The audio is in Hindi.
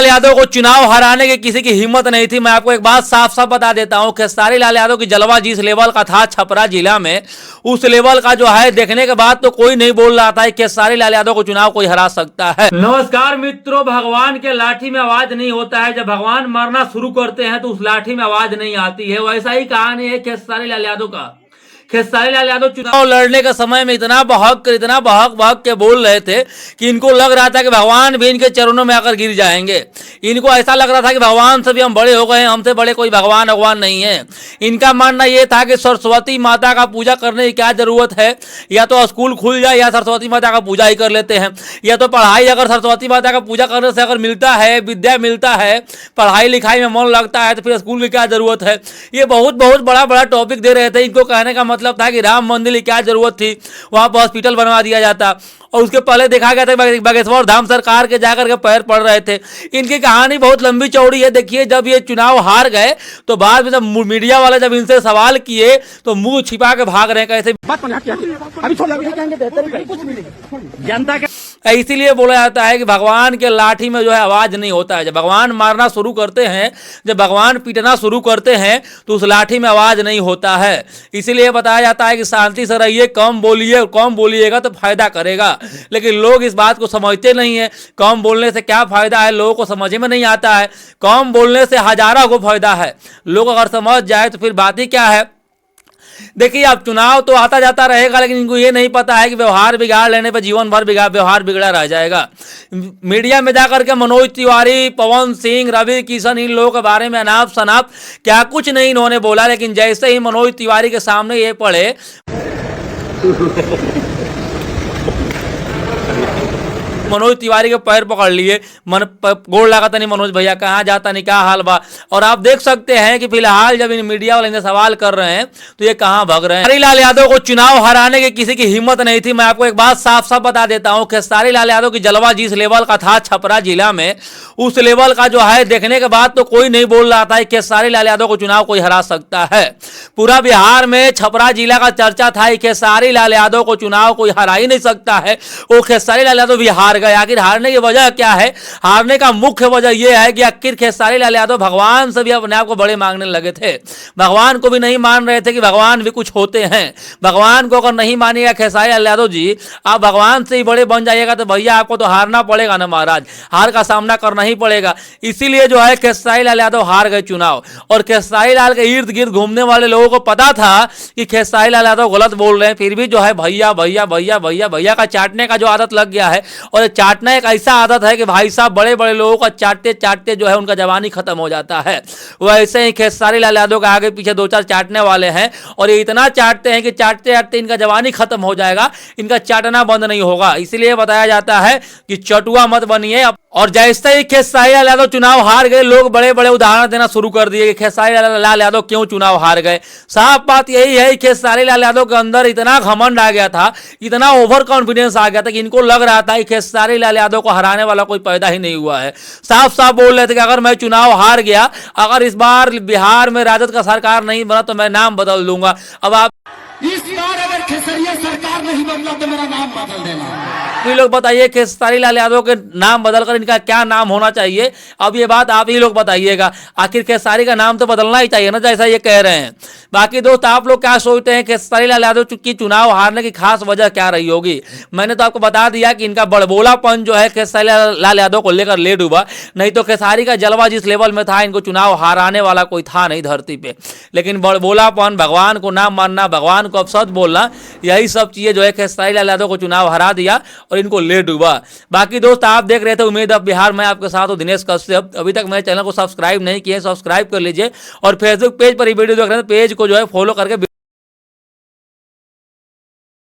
लाल यादव को चुनाव हराने की किसी की हिम्मत नहीं थी। मैं आपको एक बात साफ साफ बता देता हूं, खेसारी लाल यादव की जलवा जिस लेवल का था छपरा जिला में, उस लेवल का जो है देखने के बाद तो कोई नहीं बोल रहा था कि खेसारी लाल यादव को चुनाव कोई हरा सकता है। नमस्कार मित्रों, भगवान के लाठी में आवाज नहीं होता है, जब भगवान मरना शुरू करते हैं तो उस लाठी में आवाज नहीं आती है। वैसा ही कहानी है खेसारी लाल यादव का। खेसारी लाल यादव चुनाव लड़ने के समय में इतना बहक के बोल रहे थे कि इनको लग रहा था कि भगवान भी इनके चरणों में आकर गिर जाएंगे। इनको ऐसा लग रहा था कि भगवान से भी हम बड़े हो गए हैं, हमसे बड़े कोई भगवान नहीं है। इनका मानना यह था कि सरस्वती माता का पूजा करने की क्या जरूरत है, या तो स्कूल खुल जाए या सरस्वती माता का पूजा ही कर लेते हैं, या तो पढ़ाई अगर सरस्वती माता का पूजा करने से अगर मिलता है, विद्या मिलता है, पढ़ाई लिखाई में मन लगता है, तो फिर स्कूल की क्या जरूरत है। ये बहुत बड़ा टॉपिक दे रहे थे। इनको कहने का मतलब था कि राम मंदिर की क्या जरूरत थी, वहां पर हॉस्पिटल बनवा दिया जाता। और उसके पहले देखा गया था बागेश्वर धाम सरकार के जाकर के पैर पड़ रहे थे। इनकी कहानी बहुत लंबी चौड़ी है। देखिए, जब ये चुनाव हार गए तो बाद में जब मीडिया वाले जब इनसे सवाल किए तो मुंह छिपा के भाग रहे, कैसे जनता के। इसीलिए बोला जाता है कि भगवान के लाठी में जो है आवाज नहीं होता है। जब भगवान मारना शुरू करते हैं, जब भगवान पीटना शुरू करते हैं तो उस लाठी में आवाज नहीं होता है। इसीलिए बताया जाता है कि शांति से रहिए, कम बोलिए, कम बोलिएगा तो फायदा करेगा। लेकिन लोग इस बात को समझते नहीं है। कम बोलने से क्या फायदा है, लोगों को समझ में नहीं आता है। कम बोलने से हजारों को फायदा है। लोग अगर समझ जाए तो फिर बात ही क्या है। देखिए, अब चुनाव तो आता जाता रहेगा, लेकिन इनको ये नहीं पता है कि व्यवहार बिगाड़ लेने पर जीवन भर व्यवहार बिगड़ा रह जाएगा। मीडिया में जाकर के मनोज तिवारी, पवन सिंह, रवि किशन, इन लोगों के बारे में अनाप शनाप क्या कुछ नहीं इन्होंने बोला, लेकिन जैसे ही मनोज तिवारी के सामने ये पड़े मनोज तिवारी के पैर पकड़ लिए, गोड़ लगाता नहीं, मनोज भैया कहाँ जाता नहीं, क्या हाल बा। और आप देख सकते हैं कि फिलहाल जब इन मीडिया वाले इनसे सवाल कर रहे हैं तो ये कहाँ भाग रहे हैं। खेसारी लाल यादव को चुनाव हराने की किसी की हिम्मत नहीं थी। मैं आपको एक बात साफ साफ बता देता हूं, खेसारी लाल यादव की जलवा जिस लेवल का था छपरा जिला में, उस लेवल का जो है देखने के बाद तो कोई नहीं बोल रहा था कि खेसारी लाल यादव को चुनाव कोई हरा सकता है। पूरा बिहार में छपरा जिला का चर्चा था कि खेसारी लाल यादव को चुनाव कोई हरा ही नहीं सकता है। वो खेसारी लाल यादव भी हार गए। आखिर हारने की वजह क्या है? हारने का मुख्य वजह यह है कि आखिर खेसारी लाल यादव भगवान से भी अपने आप को बड़े मांगने लगे थे। भगवान को भी नहीं मान रहे थे कि भगवान भी कुछ होते हैं। भगवान को अगर नहीं मानिएगा खेसारी लाल यादव जी, आप भगवान से ही बड़े बन जाइएगा तो भैया आपको तो हारना पड़ेगा ना महाराज, हार का सामना करना ही पड़ेगा। इसीलिए जो है खेसारी लाल यादव हार गए चुनाव। और खेसारी लाल के इर्द गिर्द घूमने वाले लोगों को पता था कि खेसारी लाल यादव गलत बोल रहे हैं, फिर भी जो है भैया भैया भैया भैया भैया का चाटने का जो आदत लग गया है। और चाटना एक ऐसा आदत है कि भाई साहब बड़े बड़े लोगों का चाटते चाटते जो है उनका जवानी खत्म हो जाता है। वैसे ही खेसारी लाल यादव के आगे पीछे दो चार चाटने वाले हैं, और ये इतना चाटते हैं कि चाटते चाटते इनका जवानी खत्म हो जाएगा, इनका चाटना बंद नहीं होगा। इसलिए बताया जाता है कि चटुआ मत बनिए। और जैसे ही खेसारी लाल यादव चुनाव हार गए, लोग बड़े बड़े उदाहरण देना शुरू कर दिए कि खेसारी लाल यादव क्यों चुनाव हार गए। साफ बात यही है कि खेसारी लाल यादव के अंदर इतना घमंड आ गया था, इतना ओवर कॉन्फिडेंस आ गया था कि इनको लग रहा था कि खेसारी लाल यादव को हराने वाला कोई पैदा ही नहीं हुआ है। साफ साफ बोल रहे थे कि अगर मैं चुनाव हार गया, अगर इस बार बिहार में राजद का सरकार नहीं बना तो मैं नाम बदल दूंगा। अब आप इस बार अगर खेसरिया सरकार नहीं बदला तो मेरा नाम बदल देना। ये लोग बताइए खेसारी लाल यादव के नाम बदलकर इनका क्या नाम होना चाहिए? अब ये बात आप ही लोग बताइएगा। आखिर खेसारी का नाम तो बदलना ही चाहिए ना, जैसा ये कह रहे हैं। बाकी दोस्त आप लोग क्या सोचते हैं खेसारी लाल यादव की चुनाव हारने की खास वजह क्या रही होगी? मैंने तो आपको बता दिया कि इनका बड़बोलापन जो है खेसारी लाल यादव को लेकर ले डूबा। नहीं तो खेसारी का जलवा जिस लेवल में था, इनको चुनाव हराने वाला कोई था नहीं धरती पे। लेकिन बड़बोलापन, भगवान को ना मानना, भगवान को अपशब्द बोलना, यही सब चीजें जो है खेसारी लाल यादव को चुनाव हरा दिया और इनको ले डूबा। बाकी दोस्त आप देख रहे थे उम्मीद अब बिहार में आपके साथ हूं, दिनेश कश्यप। अभी तक मेरे चैनल को सब्सक्राइब नहीं किए, सब्सक्राइब कर लीजिए। और फेसबुक पेज पर ही वीडियो देख रहे हैं, पेज को जो है फॉलो करके